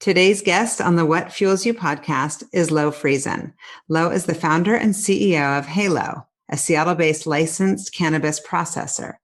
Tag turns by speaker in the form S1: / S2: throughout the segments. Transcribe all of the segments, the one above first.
S1: Today's guest on the What Fuels You podcast is Lo Friesen. Lo is the founder and CEO of Heylo, a Seattle-based licensed cannabis processor.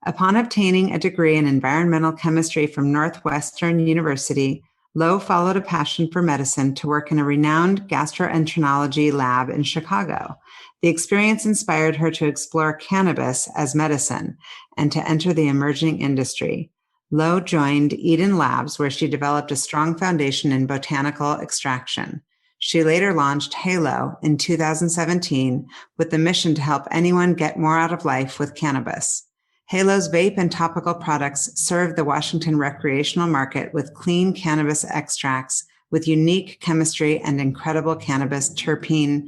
S1: Upon obtaining a degree in environmental chemistry from Northwestern University, Lo followed a passion for medicine to work in a renowned gastroenterology lab in Chicago. The experience inspired her to explore cannabis as medicine and to enter the emerging industry. Lo joined Eden Labs, where she developed a strong foundation in botanical extraction. She later launched Heylo in 2017 with the mission to help anyone get more out of life with cannabis. Heylo's vape and topical products serve the Washington recreational market with clean cannabis extracts with unique chemistry and incredible cannabis terpene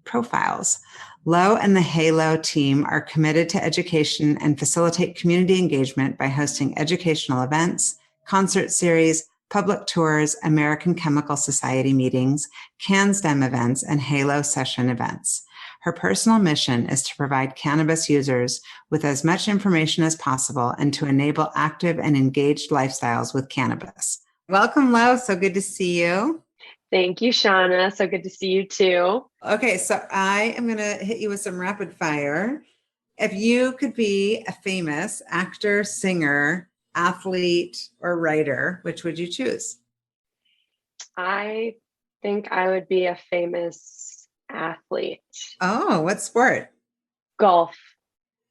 S1: profiles. Lo and the Heylo team are committed to education and facilitate community engagement by hosting educational events, concert series, public tours, American Chemical Society meetings, CanStem events, and Heylo session events. Her personal mission is to provide cannabis users with as much information as possible and to enable active and engaged lifestyles with cannabis. Welcome, Lo. So good to see you.
S2: Thank you, Shauna. So good to see you too.
S1: Okay, so I am going to hit you with some rapid fire. If you could be a famous actor, singer, athlete, or writer, which would you choose?
S2: I think I would be a famous athlete.
S1: Oh, what sport?
S2: Golf.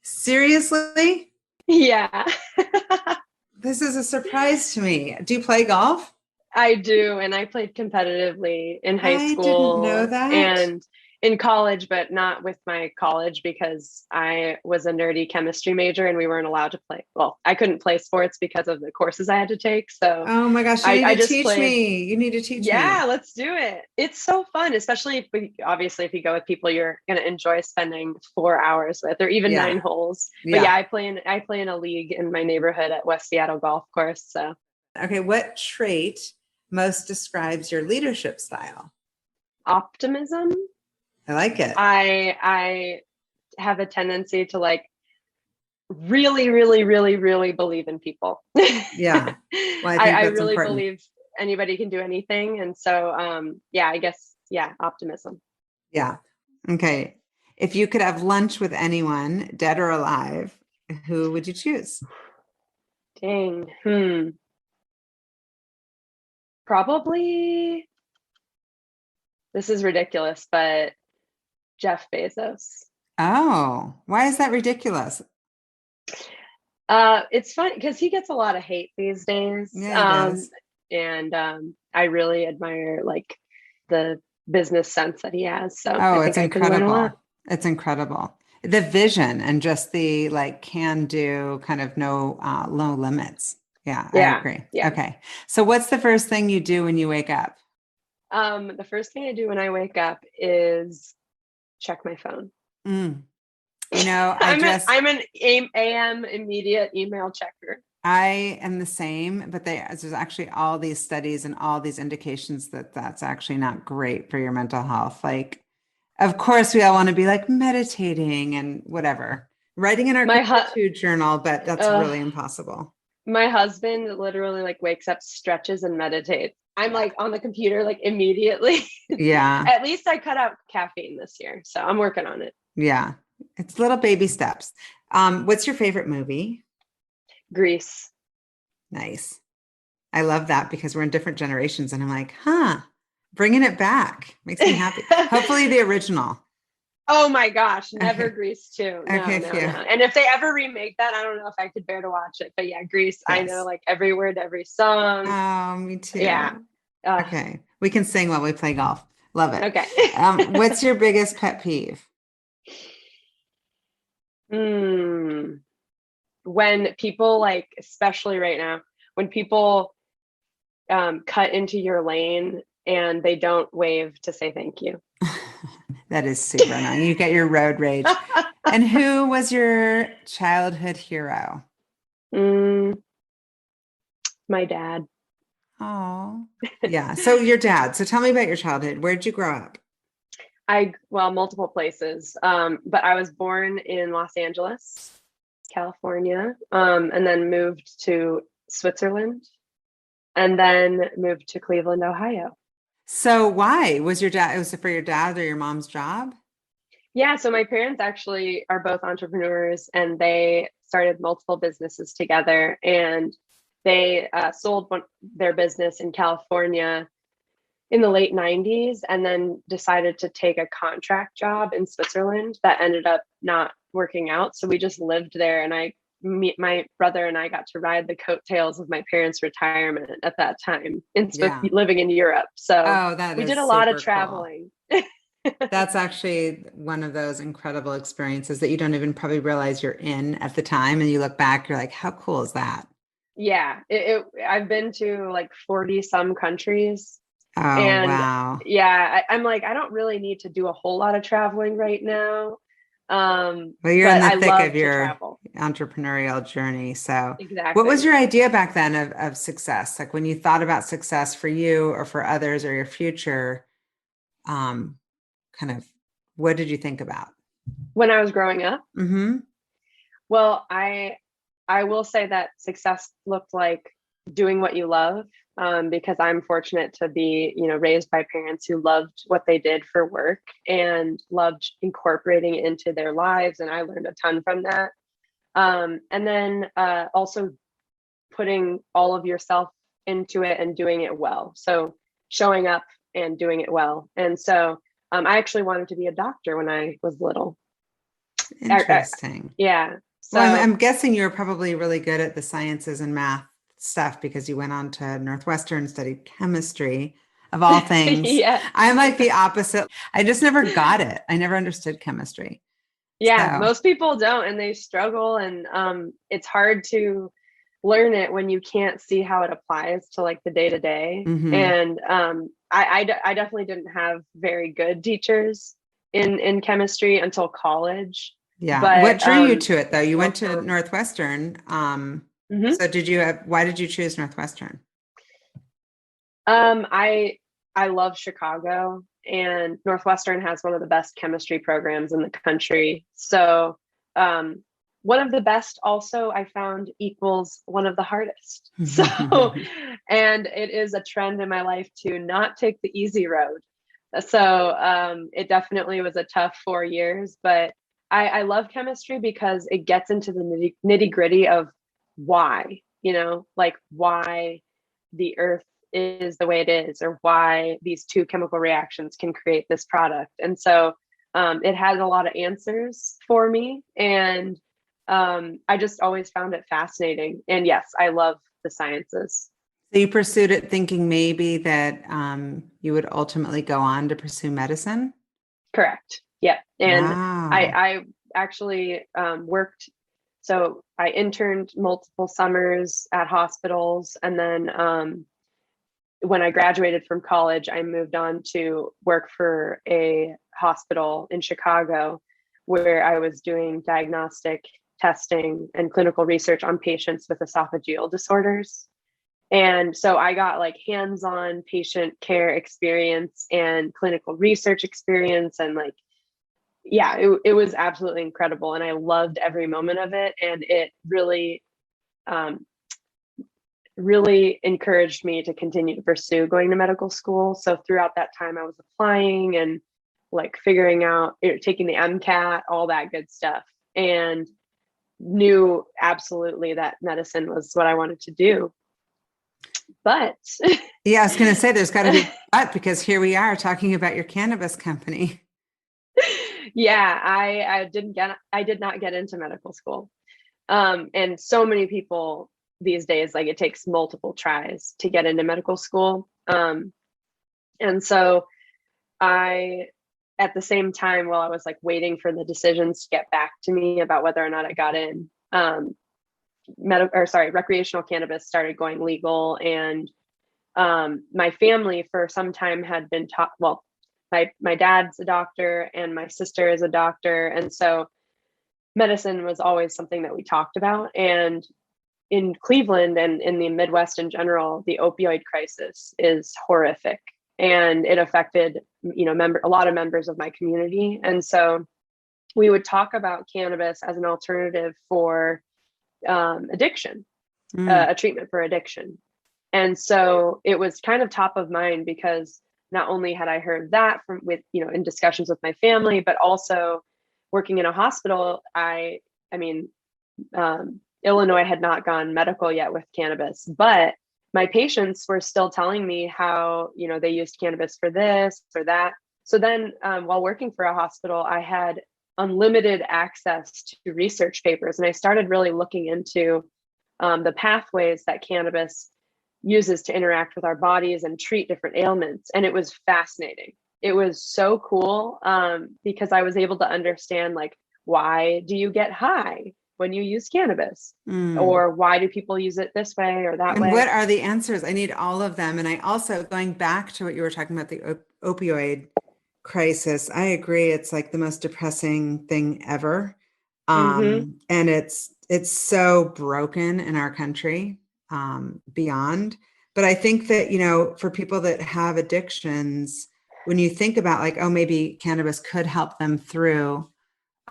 S1: Seriously?
S2: Yeah.
S1: This is a surprise to me. Do you play golf?
S2: I do. And I played competitively in high school.
S1: I didn't know that.
S2: And in college, but not with my college because I was a nerdy chemistry major and we weren't allowed to play. Well, I couldn't play sports because of the courses I had to take. So
S1: oh my gosh, you need to teach me. You need to teach me.
S2: Yeah, let's do it. It's so fun, especially if you go with people you're going to enjoy spending 4 hours with, or even 9 holes. But yeah, I play in a league in my neighborhood at West Seattle Golf Course. So
S1: okay, what trait most describes your leadership style?
S2: Optimism.
S1: I like it.
S2: I have a tendency to really, really, really, really believe in people.
S1: Yeah. Well, I
S2: really
S1: important.
S2: believe anybody can do anything. And so, I guess, optimism.
S1: Yeah. Okay. If you could have lunch with anyone, dead or alive, who would you choose?
S2: Dang. Probably, this is ridiculous, but Jeff Bezos.
S1: Oh, why is that ridiculous?
S2: It's fun because he gets a lot of hate these days.
S1: Yeah, he does.
S2: And I really admire the business sense that he has. So
S1: it's incredible. It's incredible. The vision and just the can do kind of no limits. Yeah, I agree.
S2: Yeah.
S1: Okay. So what's the first thing you do when you wake up?
S2: The first thing I do when I wake up is check my phone. I'm an AM immediate email checker.
S1: I am the same, but there's actually all these studies and all these indications that that's actually not great for your mental health. Of course, we all want to be meditating and whatever, writing in our gratitude journal, but that's really impossible.
S2: My husband literally wakes up, stretches, and meditates. I'm on the computer immediately.
S1: Yeah.
S2: At least I cut out caffeine this year, so I'm working on it.
S1: Yeah, it's little baby steps. What's your favorite movie?
S2: Grease.
S1: Nice. I love that because we're in different generations, and I'm bringing it back makes me happy. Hopefully, the original.
S2: Oh my gosh, never Grease 2. No. And if they ever remake that, I don't know if I could bear to watch it. But yeah, Grease, yes. I know every word, every song.
S1: Oh, me too.
S2: Yeah.
S1: Okay. We can sing while we play golf. Love it.
S2: Okay.
S1: What's your biggest pet peeve?
S2: When people especially right now, when people cut into your lane and they don't wave to say thank you.
S1: That is super annoying. You get your road rage. And who was your childhood hero?
S2: My dad.
S1: Oh, yeah. So your dad. So tell me about your childhood. Where'd you grow up?
S2: Multiple places. But I was born in Los Angeles, California, and then moved to Switzerland and then moved to Cleveland, Ohio.
S1: So why was your dad, was it for your dad or your mom's job?
S2: Yeah, so my parents actually are both entrepreneurs, and they started multiple businesses together, and they sold their business in California in the late 90s and then decided to take a contract job in Switzerland that ended up not working out. So we just lived there, and my brother and I got to ride the coattails of my parents' retirement at that time living in Europe. So we did a lot of traveling.
S1: Cool. That's actually one of those incredible experiences that you don't even probably realize you're in at the time. And you look back, you're like, how cool is that?
S2: Yeah, I've been to like 40 some countries.
S1: Oh,
S2: and
S1: wow.
S2: Yeah, I'm like, I don't really need to do a whole lot of traveling right now.
S1: Well, you're in the
S2: I
S1: thick
S2: love
S1: of your
S2: to travel.
S1: entrepreneurial journey. So
S2: Exactly.
S1: what was your idea back then of success? Like when you thought about success for you or for others or your future, kind of what did you think about?
S2: When I was growing up?
S1: Mm-hmm.
S2: Well, I will say that success looked like doing what you love, because I'm fortunate to be, raised by parents who loved what they did for work and loved incorporating it into their lives. And I learned a ton from that. And then also putting all of yourself into it and doing it well. So showing up and doing it well. And so I actually wanted to be a doctor when I was little.
S1: Interesting.
S2: Yeah. So
S1: well, I'm guessing you're probably really good at the sciences and math stuff because you went on to Northwestern, studied chemistry of all things.
S2: Yeah.
S1: I'm like the opposite. I just never got it. I never understood chemistry.
S2: Yeah,
S1: So.
S2: Most people don't, and they struggle, and it's hard to learn it when you can't see how it applies to like the day to day. And I definitely didn't have very good teachers in chemistry until college.
S1: Yeah.
S2: But
S1: what drew you to it though? You went to Northwestern. So why did you choose Northwestern?
S2: I love Chicago, and Northwestern has one of the best chemistry programs in the country. So one of the best also I found equals one of the hardest. So, and it is a trend in my life to not take the easy road. So it definitely was a tough 4 years, but I love chemistry because it gets into the nitty gritty of why, like why the earth is the way it is, or why these two chemical reactions can create this product. And so it has a lot of answers for me. And I just always found it fascinating. And yes, I love the sciences.
S1: So you pursued it thinking maybe that you would ultimately go on to pursue medicine?
S2: Correct. Yeah. And
S1: wow.
S2: I actually worked. So I interned multiple summers at hospitals. And then when I graduated from college, I moved on to work for a hospital in Chicago where I was doing diagnostic testing and clinical research on patients with esophageal disorders. And so I got like hands-on patient care experience and clinical research experience. And like, yeah, it was absolutely incredible. And I loved every moment of it. And it really, really encouraged me to continue to pursue going to medical school. So throughout that time, I was applying and like figuring out, taking the MCAT, all that good stuff, and knew absolutely that medicine was what I wanted to do. But
S1: yeah, I was going to say there's got to be a but, because here we are talking about your cannabis company.
S2: Yeah, I did not get into medical school. And so many people these days, like it takes multiple tries to get into medical school. And so at the same time, while I was like waiting for the decisions to get back to me about whether or not I got in, recreational cannabis started going legal. And my family for some time had been taught, well, my dad's a doctor and my sister is a doctor. And so medicine was always something that we talked about. And in Cleveland and in the Midwest in general, the opioid crisis is horrific, and it affected, a lot of members of my community. And so we would talk about cannabis as an alternative for addiction, a treatment for addiction. And so it was kind of top of mind because not only had I heard that in discussions with my family, but also working in a hospital. Illinois had not gone medical yet with cannabis, but my patients were still telling me how, they used cannabis for this or that. So then while working for a hospital, I had unlimited access to research papers. And I started really looking into the pathways that cannabis uses to interact with our bodies and treat different ailments. And it was fascinating. It was so cool because I was able to understand, like, why do you get high when you use cannabis? Or why do people use it this way or that way?
S1: And what are the answers? I need all of them. And I also, going back to what you were talking about, the opioid crisis, I agree. It's like the most depressing thing ever. And it's so broken in our country, beyond. But I think that, for people that have addictions, when you think about like, oh, maybe cannabis could help them through,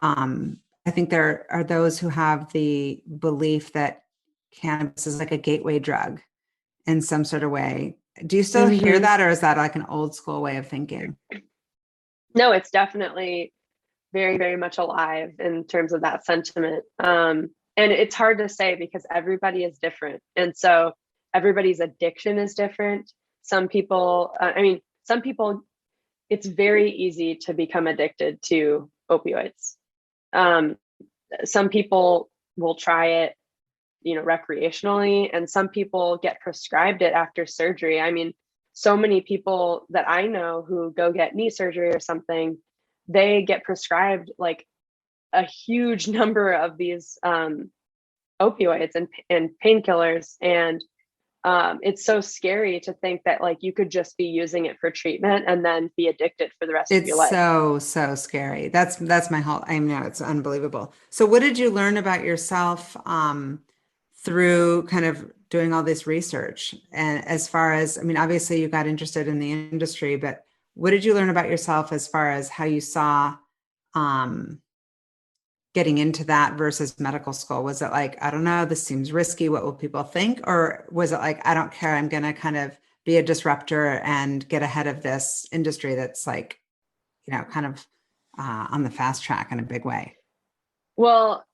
S1: I think there are those who have the belief that cannabis is like a gateway drug in some sort of way. Do you still hear that, or is that like an old school way of thinking?
S2: No, it's definitely very, very much alive in terms of that sentiment. And it's hard to say because everybody is different. And so everybody's addiction is different. Some people, it's very easy to become addicted to opioids. Some people will try it, recreationally, and some people get prescribed it after surgery. I mean, so many people that I know who go get knee surgery or something, they get prescribed like a huge number of these opioids and painkillers. And it's so scary to think that like you could just be using it for treatment and then be addicted for the rest of your life.
S1: It's so scary. That's my whole, I know, it's unbelievable. So what did you learn about yourself through kind of doing all this research? And as far as, obviously you got interested in the industry, but what did you learn about yourself as far as how you saw getting into that versus medical school? Was it like, I don't know, this seems risky, what will people think? Or was it like, I don't care, I'm going to kind of be a disruptor and get ahead of this industry that's like, kind of on the fast track in a big way?
S2: Well,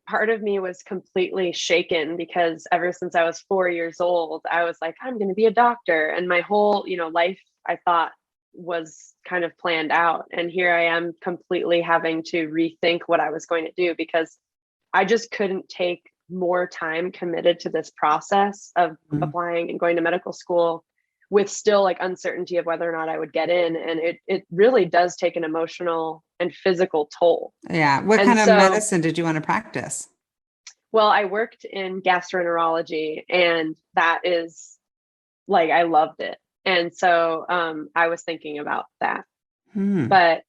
S2: part of me was completely shaken because ever since I was 4 years old, I was like, I'm going to be a doctor. And my whole, life, I thought, was kind of planned out. And here I am completely having to rethink what I was going to do because I just couldn't take more time committed to this process of applying and going to medical school with still like uncertainty of whether or not I would get in. And it really does take an emotional and physical toll.
S1: Yeah. What kind of medicine did you want to practice?
S2: Well, I worked in gastroenterology, and that is like, I loved it. And so I was thinking about that. But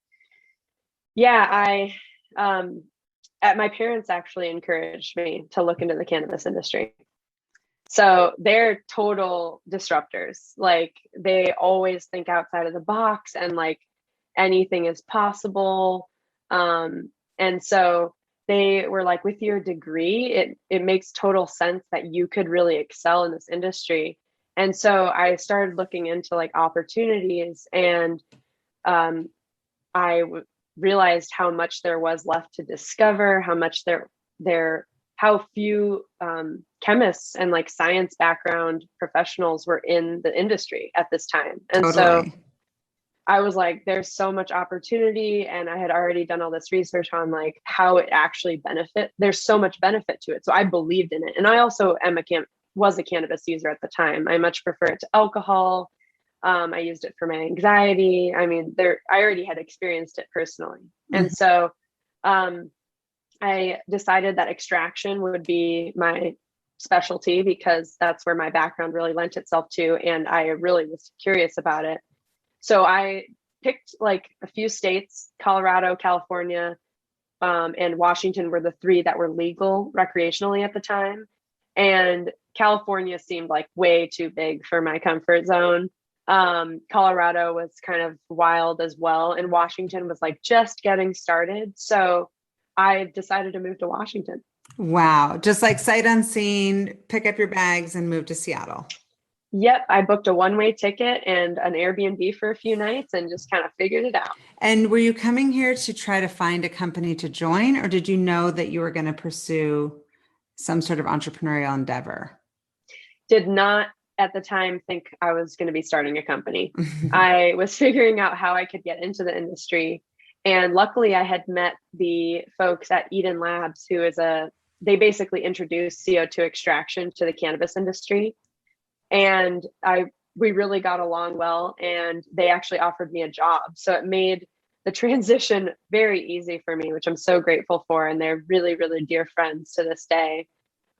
S2: yeah, my parents actually encouraged me to look into the cannabis industry. So they're total disruptors. Like, they always think outside of the box and like anything is possible. And so they were like, with your degree, it makes total sense that you could really excel in this industry. And so I started looking into like opportunities, and I realized how much there was left to discover, how much how few chemists and like science background professionals were in the industry at this time. And so I was like, there's so much opportunity. And I had already done all this research on like how it actually there's so much benefit to it. So I believed in it. And I also was a cannabis user at the time. I much prefer it to alcohol. I used it for my anxiety. I already had experienced it personally. And so I decided that extraction would be my specialty because that's where my background really lent itself to. And I really was curious about it. So I picked like a few states: Colorado, California, and Washington were the three that were legal recreationally at the time. And California seemed like way too big for my comfort zone. Colorado was kind of wild as well. And Washington was like just getting started. So I decided to move to Washington.
S1: Wow. Just like sight unseen, pick up your bags and move to Seattle.
S2: Yep. I booked a one-way ticket and an Airbnb for a few nights and just kind of figured it out.
S1: And were you coming here to try to find a company to join, or did you know that you were going to pursue some sort of entrepreneurial endeavor?
S2: Did not at the time think I was going to be starting a company. I was figuring out how I could get into the industry. And luckily I had met the folks at Eden Labs, they basically introduced CO2 extraction to the cannabis industry. And we really got along well, and they actually offered me a job. So it made the transition very easy for me, which I'm so grateful for. And they're really, really dear friends to this day.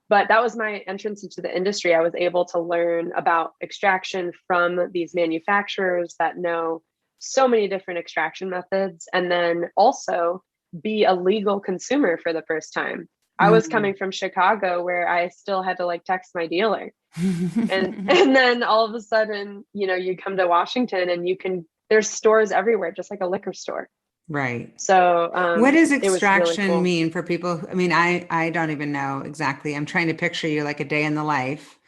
S2: But that was my entrance into the industry. I was able to learn about extraction from these manufacturers that know so many different extraction methods, and then also be a legal consumer for the first time. I was coming from Chicago, where I still had to like text my dealer. and then all of a sudden, you come to Washington and there's stores everywhere, just like a liquor store.
S1: Right.
S2: So
S1: what does extraction
S2: really cool.
S1: mean for people? I mean, I don't even know exactly. I'm trying to picture you like a day in the life.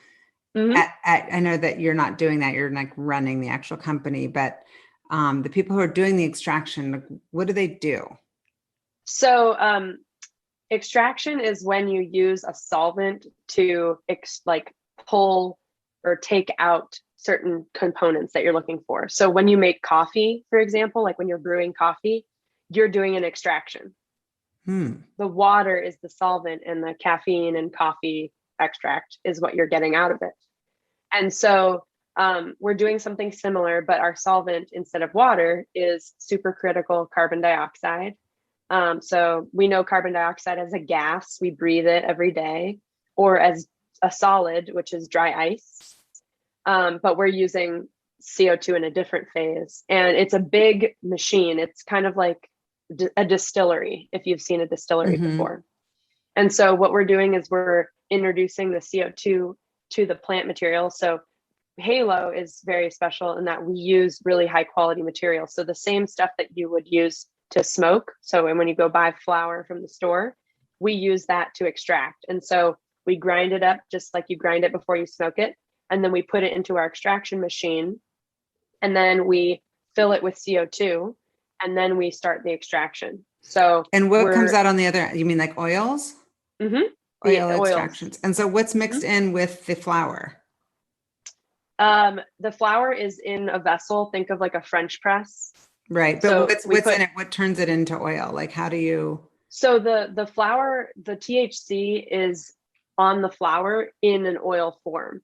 S1: I know that you're not doing that. You're like running the actual company, but the people who are doing the extraction, what do they do?
S2: So extraction is when you use a solvent to pull or take out certain components that you're looking for. So when you make coffee, for example, like when you're brewing coffee, you're doing an extraction. The water is the solvent, and the caffeine and coffee extract is what you're getting out of it. And so we're doing something similar, but our solvent instead of water is supercritical carbon dioxide. So we know carbon dioxide as a gas, we breathe it every day, or as a solid, which is dry ice. But we're using CO2 in a different phase. And it's a big machine. It's kind of like a distillery, if you've seen a distillery before. And so what we're doing is we're introducing the CO2 to the plant material. So Heylo is very special in that we use really high quality material. So the same stuff that you would use to smoke. So when you go buy flour from the store, we use that to extract. And so we grind it up just like you grind it before you smoke it. And then we put it into our extraction machine. And then we fill it with CO2. And then we start the extraction. So,
S1: and what comes out on the other, you mean like oils? Oil extractions. And so what's mixed in with the flour?
S2: The flour is in a vessel. Think of like a French press.
S1: Right. But so what's in it? What turns it into oil? Like, how do you?
S2: So the flour, the THC is on the flour in an oil form.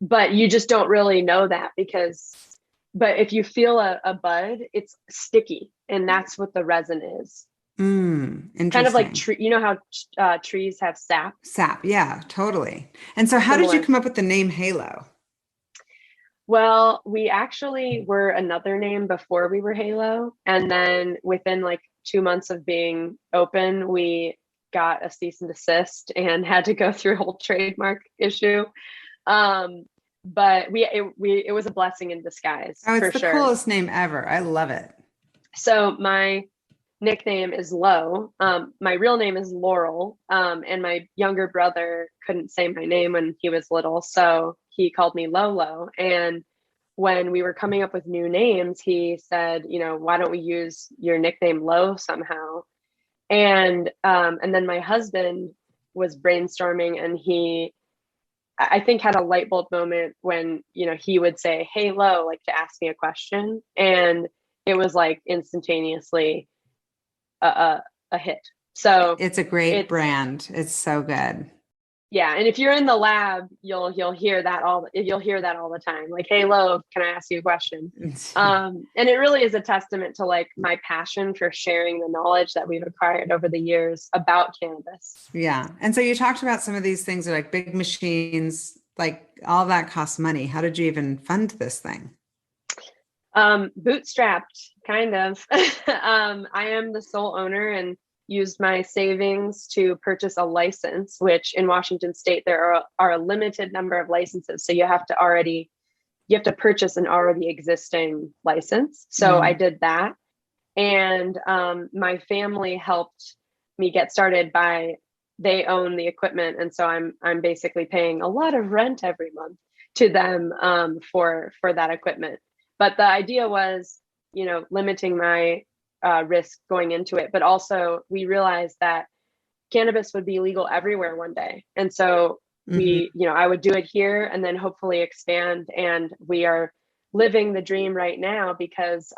S2: But you just don't really know that but if you feel a bud, it's sticky, and that's what the resin is.
S1: Interesting.
S2: Kind of like how trees have sap.
S1: Sap, yeah, totally. And so how did you come up with the name Heylo?
S2: Well, we actually were another name before we were Heylo. And then within like 2 months of being open, we got a cease and desist and had to go through a whole trademark issue. But it was a blessing in disguise.
S1: Oh, it's
S2: for
S1: the
S2: sure.
S1: Coolest name ever. I love it.
S2: So my nickname is Lo. My real name is Laurel. And my younger brother couldn't say my name when he was little, so he called me Lolo. And when we were coming up with new names, he said, why don't we use your nickname Lo somehow? And then my husband was brainstorming, and I think had a light bulb moment when, he would say, "Hey, Lo," like to ask me a question. And it was like instantaneously a hit. So
S1: it's a great brand. It's so good.
S2: Yeah. And if you're in the lab, you'll hear that all the time. Like, "Hey, Lo, can I ask you a question?" And it really is a testament to like my passion for sharing the knowledge that we've acquired over the years about cannabis.
S1: Yeah. And so you talked about some of these things are like big machines, like all that costs money. How did you even fund this thing?
S2: Bootstrapped, kind of. I am the sole owner and used my savings to purchase a license, which in Washington State, there are a limited number of licenses. So you have to purchase an already existing license. So I did that. And my family helped me get started they own the equipment. And so I'm basically paying a lot of rent every month. to them for that equipment. But the idea was, limiting my risk going into it. But also we realized that cannabis would be legal everywhere one day. And so I would do it here and then hopefully expand. And we are living the dream right now because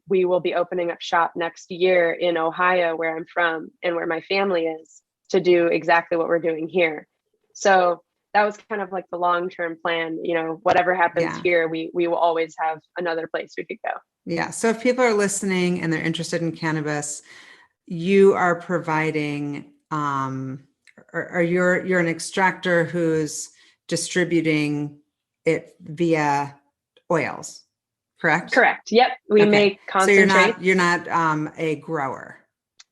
S2: we will be opening up shop next year in Ohio, where I'm from and where my family is, to do exactly what we're doing here. So that was kind of like the long-term plan. Whatever happens here, we will always have another place we could go.
S1: Yeah. So if people are listening and they're interested in cannabis, you are providing, or you're an extractor who's distributing it via oils, correct?
S2: Correct. Yep. We make concentrate.
S1: So you're not a grower.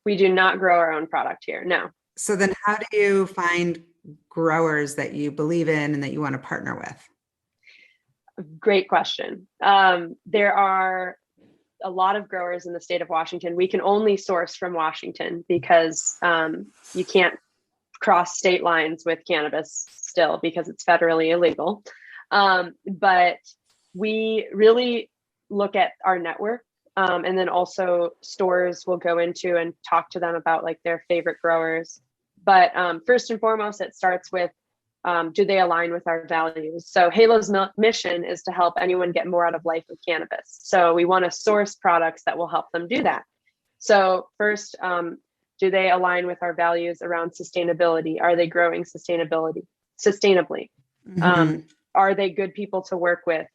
S2: We do not grow our own product here. No.
S1: So then how do you find growers that you believe in and that you want to partner with?
S2: Great question. There are a lot of growers in the state of Washington. We can only source from Washington because you can't cross state lines with cannabis still because it's federally illegal. But we really look at our network, and then also stores will go into and talk to them about like their favorite growers. But first and foremost, it starts with, do they align with our values? So Heylo's mission is to help anyone get more out of life with cannabis. So we want to source products that will help them do that. So first, do they align with our values around sustainability? Are they growing sustainably? Are they good people to work with?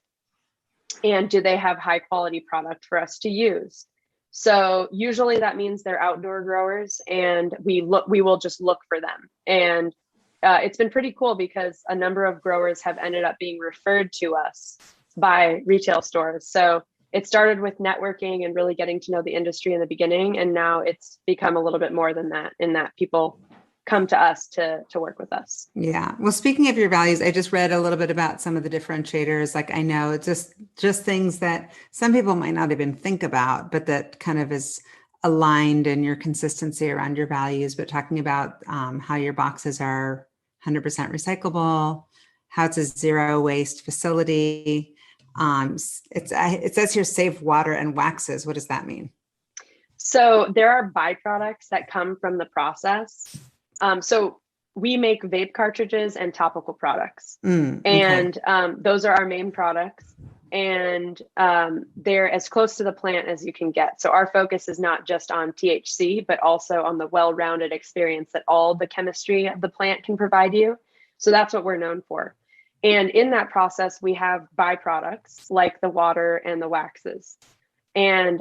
S2: And do they have high quality product for us to use? So usually that means they're outdoor growers, and we will just look for them. And it's been pretty cool because a number of growers have ended up being referred to us by retail stores. So it started with networking and really getting to know the industry in the beginning. And now it's become a little bit more than that, in that people come to us to work with us.
S1: Yeah. Well, speaking of your values, I just read a little bit about some of the differentiators. Like, I know it's just things that some people might not even think about, but that kind of is aligned in your consistency around your values. But talking about how your boxes are 100% recyclable, how it's a zero waste facility. It says here, save water and waxes. What does that mean?
S2: So there are byproducts that come from the process. So we make vape cartridges and topical products, and those are our main products, and they're as close to the plant as you can get. So our focus is not just on THC, but also on the well-rounded experience that all the chemistry of the plant can provide you. So that's what we're known for. And in that process, we have byproducts like the water and the waxes. And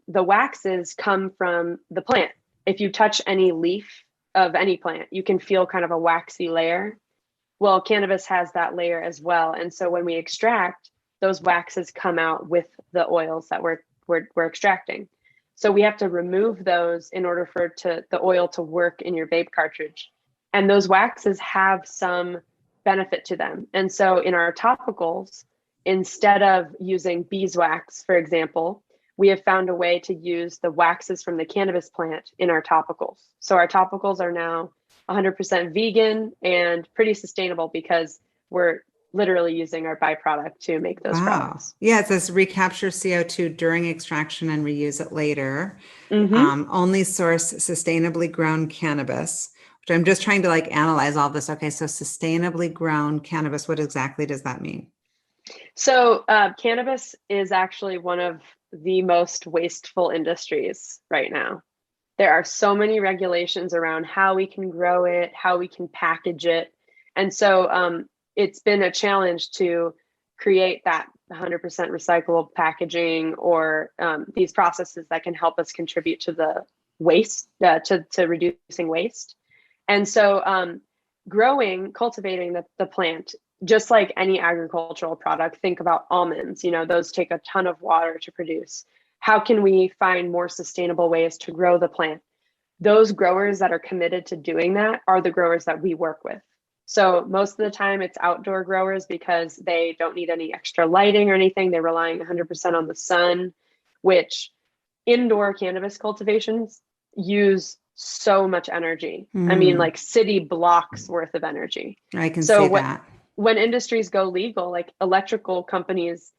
S2: the waxes come from the plant. If you touch any leaf of any plant, you can feel kind of a waxy layer. Well, cannabis has that layer as well. And so when we extract, those waxes come out with the oils that we're extracting. So we have to remove those in order for the oil to work in your vape cartridge. And those waxes have some benefit to them. And so in our topicals, instead of using beeswax, for example, we have found a way to use the waxes from the cannabis plant in our topicals. So our topicals are now 100% vegan and pretty sustainable because we're literally using our byproduct to make those products.
S1: Yeah, it says recapture CO2 during extraction and reuse it later. Only source sustainably grown cannabis, which I'm just trying to analyze all this. Okay, so sustainably grown cannabis, what exactly does that mean?
S2: So cannabis is actually one of the most wasteful industries right now. There are so many regulations around how we can grow it, how we can package it. And so it's been a challenge to create that 100% recyclable packaging or these processes that can help us contribute to the waste, to reducing waste. And so cultivating the plant, just like any agricultural product, think about almonds, those take a ton of water to produce. How can we find more sustainable ways to grow the plant? Those growers that are committed to doing that are the growers that we work with. So most of the time it's outdoor growers because they don't need any extra lighting or anything. They're relying 100% on the sun, which indoor cannabis cultivations use so much energy. I mean, city blocks worth of energy.
S1: I can see that.
S2: when industries go legal, like electrical companies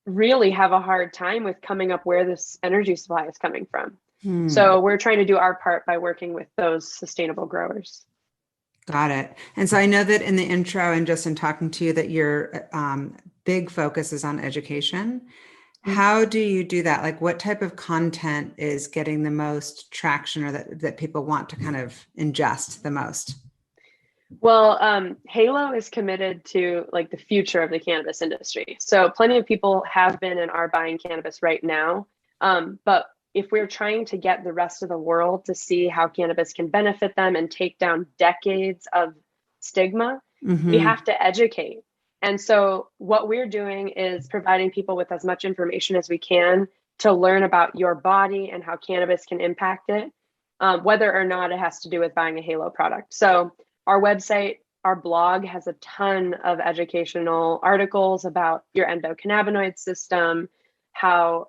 S2: really have a hard time with coming up where this energy supply is coming from. So we're trying to do our part by working with those sustainable growers.
S1: Got it. And so I know that in the intro and just in talking to you that your big focus is on education. How do you do that? Like what type of content is getting the most traction or that people want to kind of ingest the most?
S2: Well, Heylo is committed to like the future of the cannabis industry. So plenty of people have been and are buying cannabis right now. But if we're trying to get the rest of the world to see how cannabis can benefit them and take down decades of stigma, we have to educate. And so what we're doing is providing people with as much information as we can to learn about your body and how cannabis can impact it, whether or not it has to do with buying a Heylo product. So our website, our blog has a ton of educational articles about your endocannabinoid system, how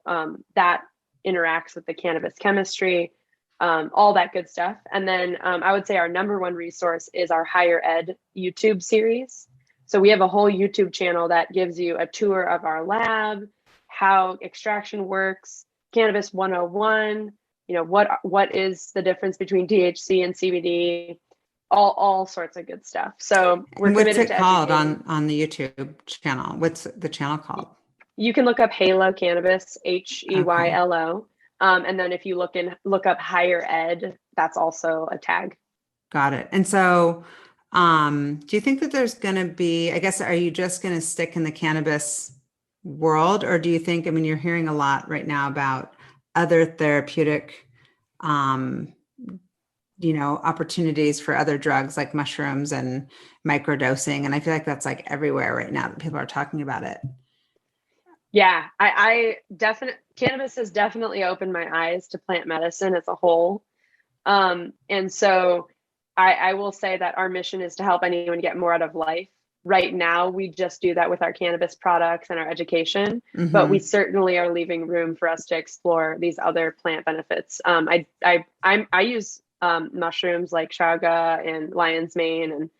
S2: that interacts with the cannabis chemistry, all that good stuff. And then I would say our number one resource is our higher ed YouTube series. So we have a whole YouTube channel that gives you a tour of our lab, how extraction works, Cannabis 101, you know, what is the difference between THC and CBD, all sorts of good stuff. So we're committed to
S1: educating. What's it called on the YouTube channel? What's the channel called?
S2: You can look up Heylo Cannabis, Heylo. And then if you look up higher ed, that's also a tag.
S1: Got it. And so do you think that there's going to be, I guess, are you just going to stick in the cannabis world? Or do you think, I mean, you're hearing a lot right now about other therapeutic, opportunities for other drugs like mushrooms and microdosing. And I feel like that's like everywhere right now that people are talking about it.
S2: Yeah, cannabis has definitely opened my eyes to plant medicine as a whole. And so I will say that our mission is to help anyone get more out of life. Right now, we just do that with our cannabis products and our education, but we certainly are leaving room for us to explore these other plant benefits. I use mushrooms like chaga and lion's mane and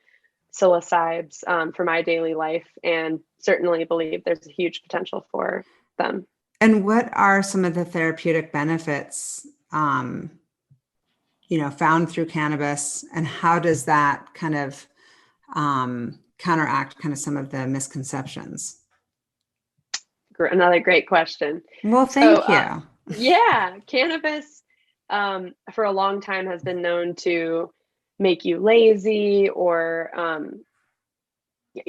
S2: psilocybes for my daily life, and certainly believe there's a huge potential for them.
S1: And what are some of the therapeutic benefits, found through cannabis, and how does that kind of counteract kind of some of the misconceptions?
S2: Another great question.
S1: Well, thank you.
S2: Yeah, cannabis for a long time has been known to make you lazy or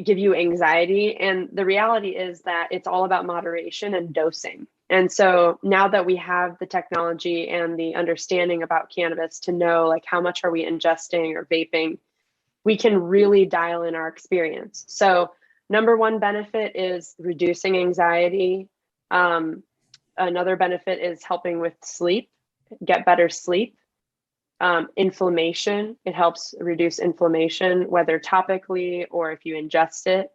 S2: give you anxiety. And the reality is that it's all about moderation and dosing. And so now that we have the technology and the understanding about cannabis to know like how much are we ingesting or vaping, we can really dial in our experience. So number one benefit is reducing anxiety. Another benefit is helping with sleep, get better sleep. Inflammation, it helps reduce inflammation, whether topically or if you ingest it.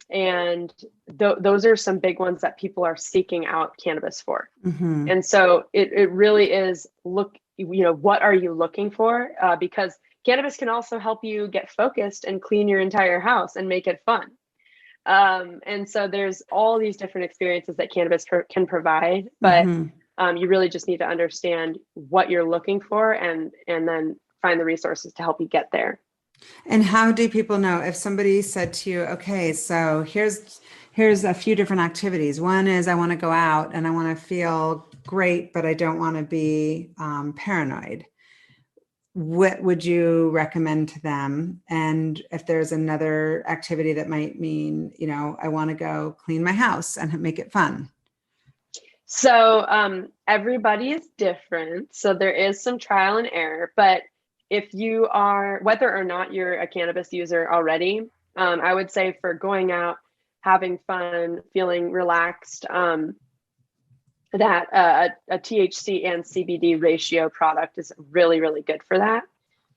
S2: And those are some big ones that people are seeking out cannabis for. And so it really is what are you looking for? Because cannabis can also help you get focused and clean your entire house and make it fun. And so there's all these different experiences that cannabis can provide, but you really just need to understand what you're looking for and then find the resources to help you get there.
S1: And how do people know if somebody said to you, okay, so here's a few different activities. One is I want to go out and I want to feel great, but I don't want to be paranoid. What would you recommend to them? And if there's another activity that might mean, I want to go clean my house and make it fun.
S2: So everybody is different. So there is some trial and error, but if you are, whether or not you're a cannabis user already, I would say for going out, having fun, feeling relaxed, that a THC and CBD ratio product is really, really good for that.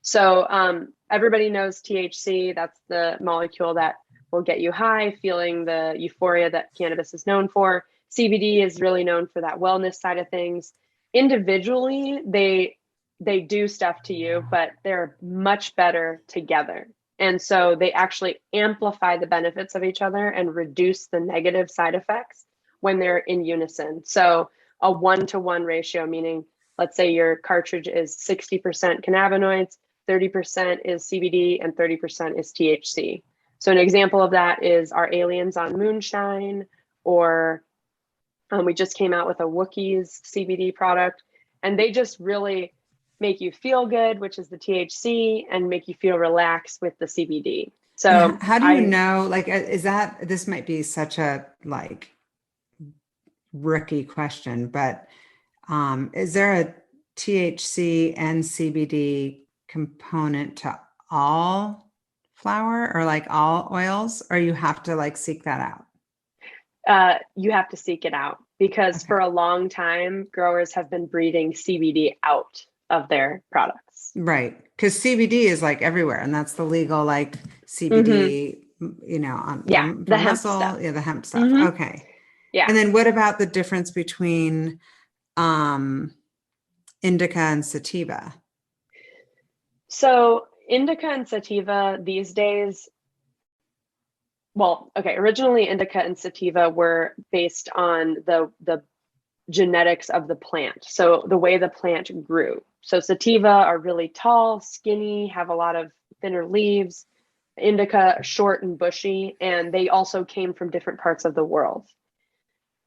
S2: So everybody knows THC, that's the molecule that will get you high, feeling the euphoria that cannabis is known for. CBD is really known for that wellness side of things. Individually, they do stuff to you, but they're much better together. And so they actually amplify the benefits of each other and reduce the negative side effects when they're in unison. So a 1-to-1 ratio, meaning let's say your cartridge is 60% cannabinoids, 30% is CBD, and 30% is THC. So an example of that is our Aliens on Moonshine, or we just came out with a Wookiees CBD product, and they just really make you feel good, which is the THC, and make you feel relaxed with the CBD. So
S1: how do you know, like, this might be such a like rookie question, but is there a THC and CBD component to all flower or like all oils, or you have to like seek that
S2: out? You have to seek it out, because for a long time, growers have been breeding CBD out of their products.
S1: Right. Because CBD is like everywhere, and that's the legal like CBD, you know, on
S2: the hemp
S1: muscle,
S2: stuff.
S1: the hemp stuff. Okay.
S2: Yeah.
S1: And then what about the difference between indica and sativa?
S2: So indica and sativa these days, originally indica and sativa were based on the genetics of the plant. So the way the plant grew. So sativa are really tall, skinny, have a lot of thinner leaves. Indica, short and bushy, and they also came from different parts of the world.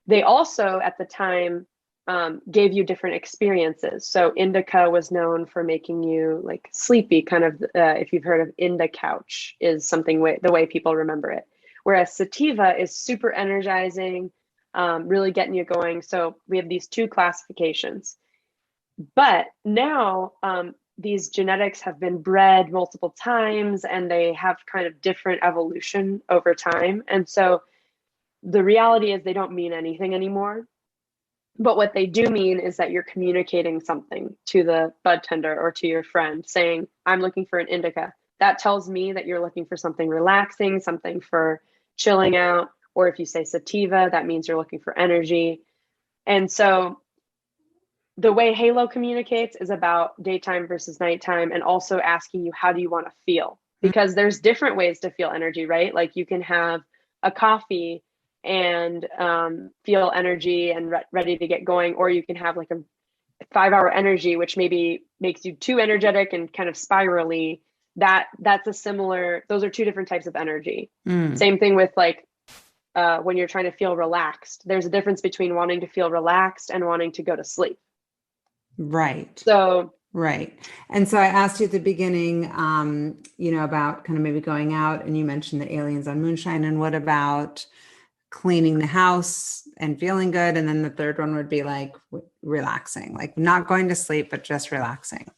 S2: They also, at the time, gave you different experiences. So indica was known for making you like sleepy, kind of, if you've heard of Inda couch, is something the way people remember it. Whereas sativa is super energizing, really getting you going. So we have these two classifications. But now these genetics have been bred multiple times, and they have kind of different evolution over time. And so the reality is they don't mean anything anymore. But what they do mean is that you're communicating something to the bud tender or to your friend saying, I'm looking for an indica. That tells me that you're looking for something relaxing, something for chilling out. Or if you say sativa, that means you're looking for energy. And so the way Heylo communicates is about daytime versus nighttime, and also asking you, how do you want to feel? Because there's different ways to feel energy, right? Like you can have a coffee and feel energy and ready to get going, or you can have like a 5-hour energy, which maybe makes you too energetic and kind of spirally. That's a similar, those are two different types of energy. Same thing with like when you're trying to feel relaxed. There's a difference between wanting to feel relaxed and wanting to go to sleep.
S1: Right.
S2: So,
S1: right. And so I asked you at the beginning, about kind of maybe going out, and you mentioned the Aliens on Moonshine, and what about cleaning the house and feeling good? And then the third one would be like relaxing, like not going to sleep, but just relaxing.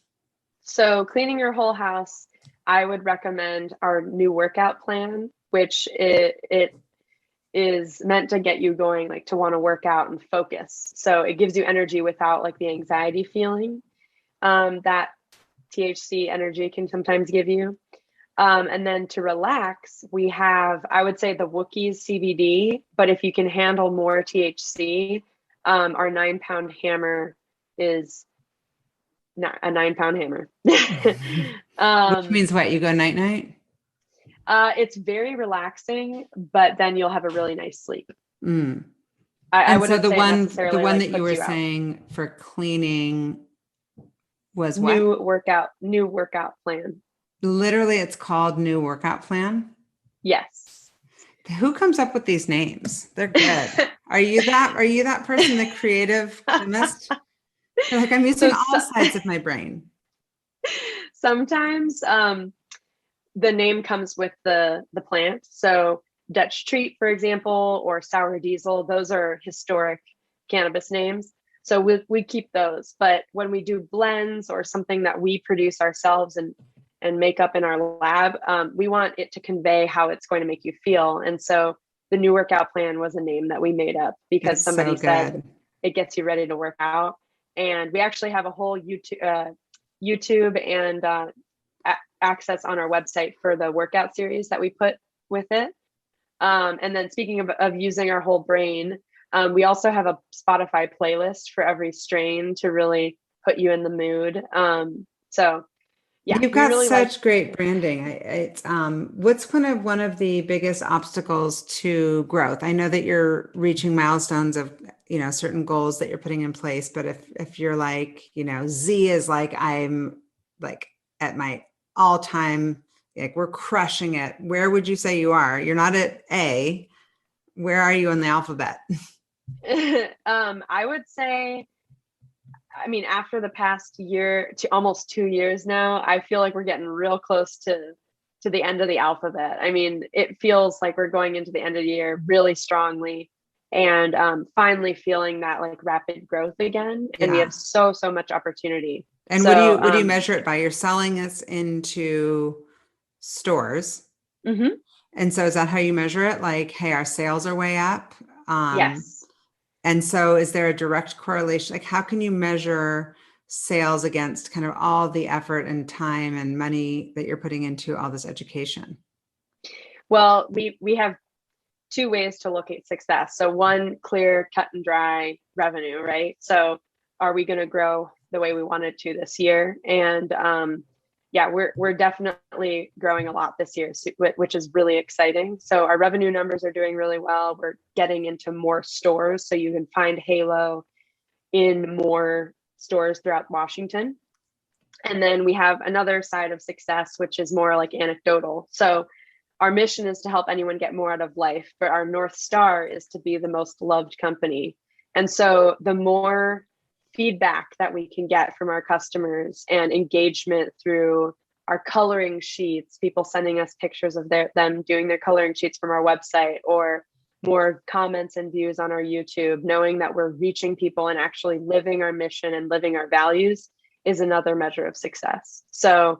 S2: So cleaning your whole house, I would recommend our new workout plan, which it is meant to get you going, like to want to work out and focus. So it gives you energy without like the anxiety feeling that THC energy can sometimes give you. And then to relax, we have, I would say, the Wookiees CBD, but if you can handle more THC, our 9-pound hammer is not a 9-pound hammer.
S1: Which means what? You go night-night?
S2: It's very relaxing, but then you'll have a really nice sleep.
S1: I wouldn't say the one that you were saying for cleaning was what?
S2: New workout plan.
S1: Literally, it's called New Workout Plan?
S2: Yes.
S1: Who comes up with these names? They're good. Are you that person, the creative chemist? You're like, I'm using all sides of my brain.
S2: Sometimes the name comes with the plant. So Dutch Treat, for example, or Sour Diesel, those are historic cannabis names. So we keep those. But when we do blends or something that we produce ourselves and make up in our lab, we want it to convey how it's going to make you feel. And so the New Workout Plan was a name that we made up because somebody said it gets you ready to work out. And we actually have a whole YouTube and access on our website for the workout series that we put with it. And then speaking of using our whole brain, we also have a Spotify playlist for every strain to really put you in the mood. So yeah,
S1: You've
S2: we
S1: got
S2: really
S1: such great branding. It's what's kind of one of the biggest obstacles to growth? I know that you're reaching milestones of, certain goals that you're putting in place, but if you're like, Z is like I'm like at my all-time, like we're crushing it. Where would you say you are? You're not at A. Where are you in the alphabet?
S2: I would say, I mean, after the past year to almost 2 years now, I feel like we're getting real close to the end of the alphabet. I mean, it feels like we're going into the end of the year really strongly, and finally feeling that like rapid growth again. And we have so much opportunity.
S1: And
S2: so,
S1: what do you measure it by? You're selling this into stores.
S2: Mm-hmm.
S1: And so is that how you measure it? Like, hey, our sales are way up.
S2: Yes.
S1: And so is there a direct correlation? Like, how can you measure sales against kind of all the effort and time and money that you're putting into all this education?
S2: Well, we have two ways to look at success. So one, clear, cut and dry revenue, right? So are we going to grow the way we wanted to this year? And yeah, we're definitely growing a lot this year, which is really exciting. So our revenue numbers are doing really well. We're getting into more stores, so you can find Heylo in more stores throughout Washington. And then we have another side of success, which is more like anecdotal. So our mission is to help anyone get more out of life, but our North Star is to be the most loved company. And so the more feedback that we can get from our customers and engagement through our coloring sheets, people sending us pictures of them doing their coloring sheets from our website, or more comments and views on our YouTube, knowing that we're reaching people and actually living our mission and living our values is another measure of success. So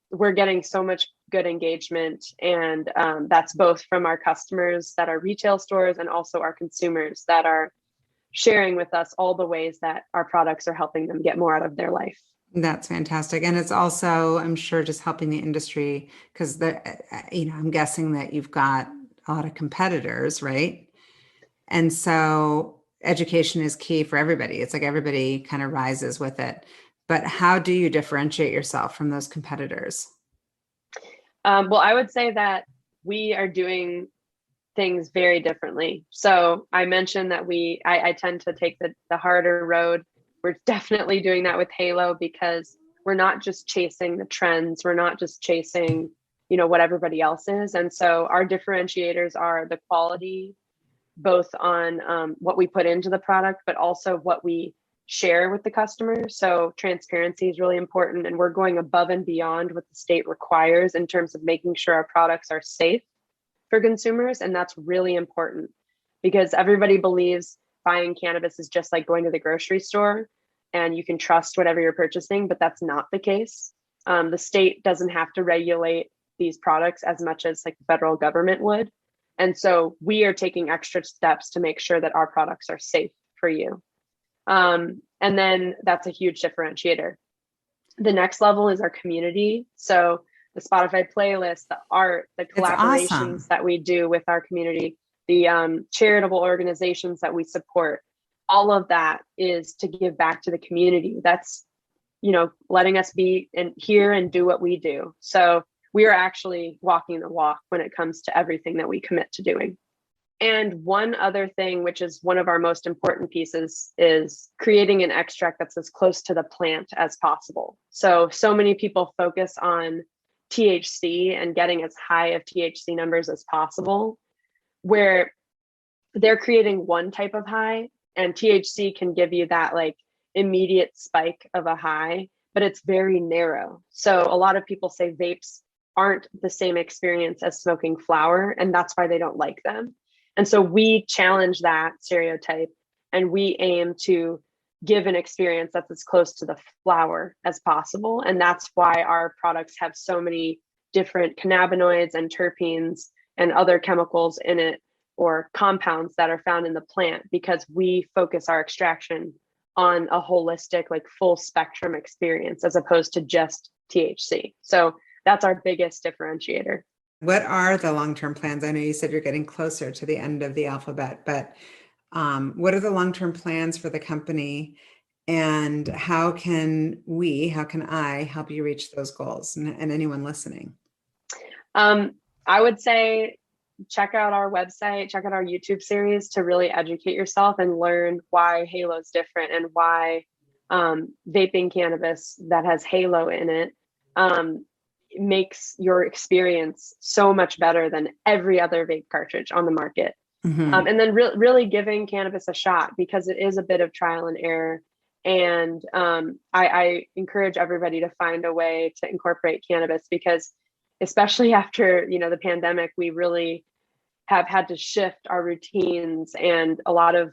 S2: we're getting so much good engagement, and that's both from our customers that are retail stores and also our consumers that are sharing with us all the ways that our products are helping them get more out of their life.
S1: That's fantastic. And it's also, I'm sure, just helping the industry because I'm guessing that you've got a lot of competitors, right? And so education is key for everybody. It's like everybody kind of rises with it. But how do you differentiate yourself from those competitors?
S2: Well, I would say that we are doing things very differently. So I mentioned that I tend to take the harder road. We're definitely doing that with Heylo because we're not just chasing the trends. We're not just chasing, what everybody else is. And so our differentiators are the quality, both on what we put into the product, but also what we share with the customer. So transparency is really important, and we're going above and beyond what the state requires in terms of making sure our products are safe for consumers. And that's really important because everybody believes buying cannabis is just like going to the grocery store and you can trust whatever you're purchasing, but that's not the case. The state doesn't have to regulate these products as much as like the federal government would. And so we are taking extra steps to make sure that our products are safe for you. And then that's a huge differentiator. The next level is our community. So the Spotify playlist, the art, the collaborations that we do with our community, the charitable organizations that we support, all of that is to give back to the community. That's, letting us be here and do what we do. So we are actually walking the walk when it comes to everything that we commit to doing. And one other thing, which is one of our most important pieces, is creating an extract that's as close to the plant as possible. So many people focus on THC and getting as high of THC numbers as possible, where they're creating one type of high, and THC can give you that like immediate spike of a high, but it's very narrow. So a lot of people say vapes aren't the same experience as smoking flower, and that's why they don't like them. And so we challenge that stereotype, and we aim to give an experience that's as close to the flower as possible. And that's why our products have so many different cannabinoids and terpenes and other chemicals in it, or compounds that are found in the plant, because we focus our extraction on a holistic, like full spectrum experience as opposed to just THC. So that's our biggest differentiator.
S1: What are the long-term plans? I know you said you're getting closer to the end of the alphabet, but what are the long-term plans for the company? And how can I help you reach those goals, and anyone listening?
S2: I would say check out our website, check out our YouTube series to really educate yourself and learn why Heylo is different and why vaping cannabis that has Heylo in it makes your experience so much better than every other vape cartridge on the market.
S1: Mm-hmm.
S2: And then really giving cannabis a shot, because it is a bit of trial and error. And I encourage everybody to find a way to incorporate cannabis, because especially after, the pandemic, we really have had to shift our routines, and a lot of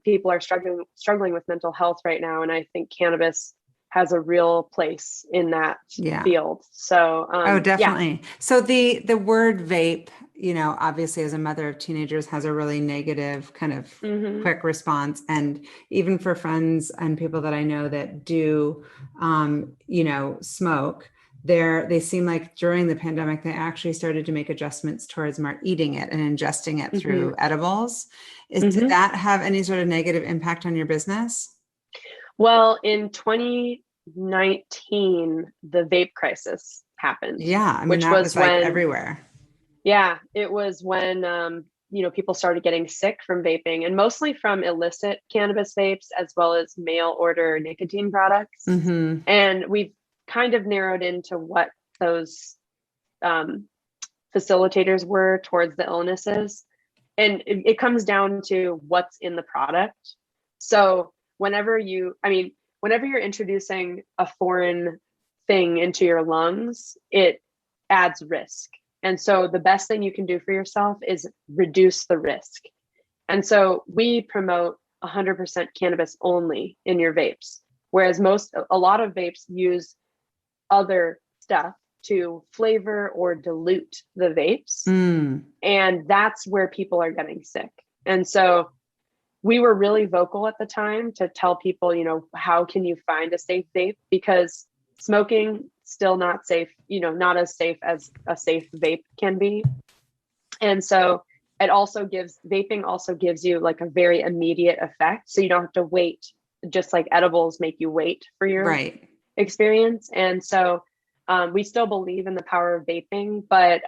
S2: people are struggling with mental health right now. And I think cannabis has a real place in that field. So,
S1: definitely. Yeah. So the word vape, obviously as a mother of teenagers, has a really negative kind of quick response. And even for friends and people that I know that do, smoke, they seem like during the pandemic, they actually started to make adjustments towards more eating it and ingesting it through edibles. Did that have any sort of negative impact on your business?
S2: Well, in 2019, the vape crisis happened.
S1: Yeah. I mean, that was like everywhere.
S2: Yeah. It was when, people started getting sick from vaping, and mostly from illicit cannabis vapes, as well as mail order nicotine products. And we've kind of narrowed into what those facilitators were towards the illnesses. And it comes down to what's in the product. So whenever you're introducing a foreign thing into your lungs, it adds risk. And so the best thing you can do for yourself is reduce the risk. And so we promote 100% cannabis only in your vapes, whereas a lot of vapes use other stuff to flavor or dilute the vapes. And that's where people are getting sick. And so we were really vocal at the time to tell people, how can you find a safe vape? Because smoking still not safe, not as safe as a safe vape can be. And so vaping also gives you like a very immediate effect. So you don't have to wait, just like edibles make you wait for your experience. And so we still believe in the power of vaping, but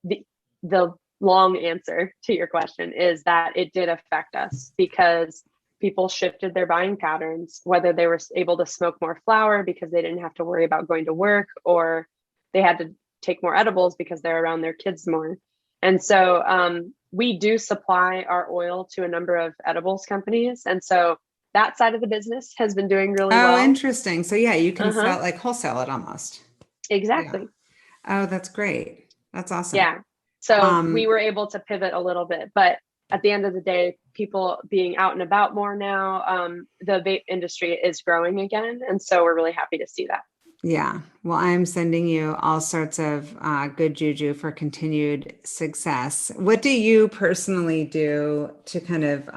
S2: the long answer to your question is that it did affect us, because people shifted their buying patterns, whether they were able to smoke more flower because they didn't have to worry about going to work, or they had to take more edibles because they're around their kids more. And so we do supply our oil to a number of edibles companies. And so that side of the business has been doing really well.
S1: Oh, interesting. So yeah, you can sell, like wholesale it almost.
S2: Exactly.
S1: Yeah. Oh, that's great. That's awesome.
S2: Yeah. So we were able to pivot a little bit, but at the end of the day, people being out and about more now, the vape industry is growing again. And so we're really happy to see that.
S1: Yeah. Well, I'm sending you all sorts of good juju for continued success. What do you personally do to kind of,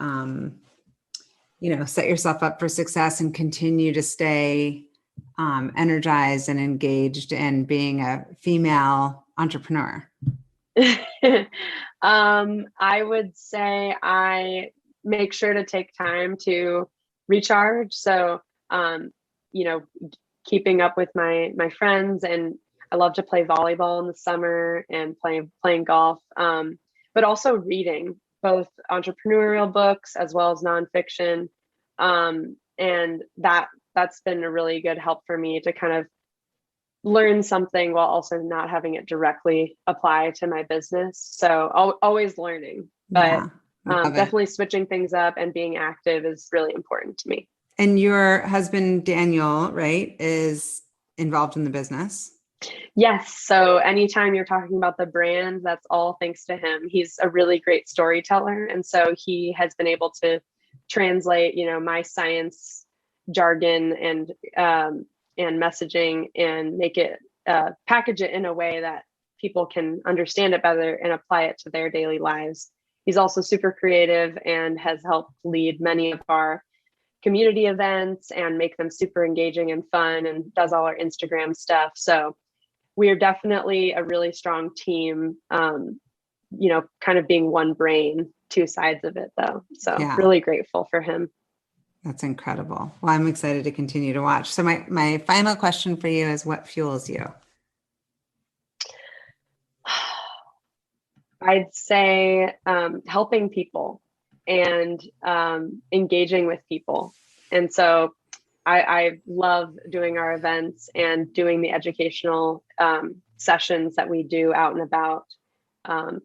S1: set yourself up for success and continue to stay energized and engaged and being a female entrepreneur?
S2: I would say I make sure to take time to recharge. So, keeping up with my friends, and I love to play volleyball in the summer and playing golf, but also reading both entrepreneurial books as well as nonfiction. And that's been a really good help for me to kind of learn something while also not having it directly apply to my business. So always learning, but definitely switching things up and being active is really important to me.
S1: And your husband, Daniel, right, is involved in the business?
S2: Yes. So anytime you're talking about the brand, that's all thanks to him. He's a really great storyteller. And so he has been able to translate, my science jargon and messaging, and make it package it in a way that people can understand it better and apply it to their daily lives. He's also super creative and has helped lead many of our community events and make them super engaging and fun, and does all our Instagram stuff. So we are definitely a really strong team, kind of being one brain, two sides of it though. So really grateful for him.
S1: That's incredible. Well, I'm excited to continue to watch. So my final question for you is, what fuels you?
S2: I'd say helping people and engaging with people. And so I love doing our events and doing the educational sessions that we do out and about,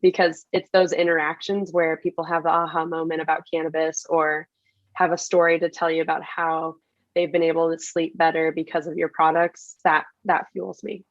S2: because it's those interactions where people have the aha moment about cannabis or have a story to tell you about how they've been able to sleep better because of your products. That fuels me.